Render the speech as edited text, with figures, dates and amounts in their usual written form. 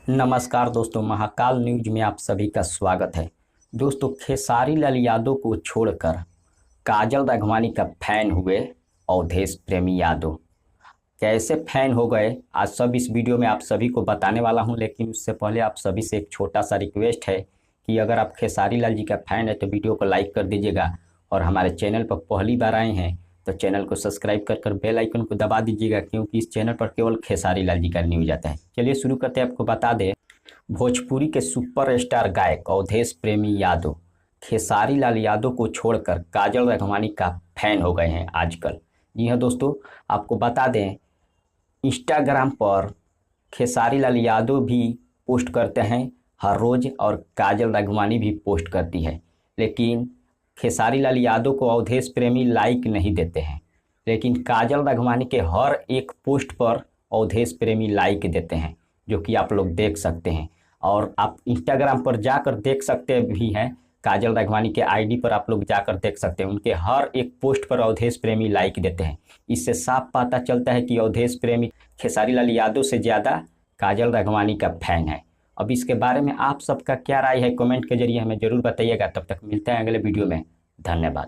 नमस्कार दोस्तों, महाकाल न्यूज में आप सभी का स्वागत है। दोस्तों, खेसारी लाल यादव को छोड़कर काजल राघवानी का फैन हुए अवधेश प्रेमी यादव। कैसे फैन हो गए आज सब इस वीडियो में आप सभी को बताने वाला हूं, लेकिन उससे पहले आप सभी से एक छोटा सा रिक्वेस्ट है कि अगर आप खेसारी लाल जी का फैन है तो वीडियो को लाइक कर दीजिएगा और हमारे चैनल पर पहली बार आए हैं तो चैनल को सब्सक्राइब कर बेल आइकन को दबा दीजिएगा, क्योंकि इस चैनल पर केवल खेसारी लाल जी का न्यूज आता है। चलिए शुरू करते हैं। आपको बता दें, भोजपुरी के सुपरस्टार गायक अवधेश प्रेमी यादव खेसारी लाल यादव को छोड़कर काजल राघवानी का फैन हो गए हैं आजकल। जी हाँ दोस्तों, आपको बता दें, इंस्टाग्राम पर खेसारी लाल यादव भी पोस्ट करते हैं हर रोज़ और काजल राघवानी भी पोस्ट करती है, लेकिन खेसारी लाल यादव को अवधेश प्रेमी लाइक नहीं देते हैं, लेकिन काजल राघवानी के हर एक पोस्ट पर अवधेश प्रेमी लाइक देते हैं, जो कि आप लोग देख सकते हैं। और आप इंस्टाग्राम पर जाकर देख सकते भी हैं, काजल राघवानी के आईडी पर आप लोग जाकर देख सकते हैं, उनके हर एक पोस्ट पर अवधेश प्रेमी लाइक देते हैं। इससे साफ पता चलता है कि अवधेश प्रेमी खेसारी लाल यादव से ज़्यादा काजल राघवानी का फैन है। अब इसके बारे में आप सबका क्या राय है, कमेंट के जरिए हमें ज़रूर बताइएगा। तब तक मिलते हैं अगले वीडियो में। धन्यवाद।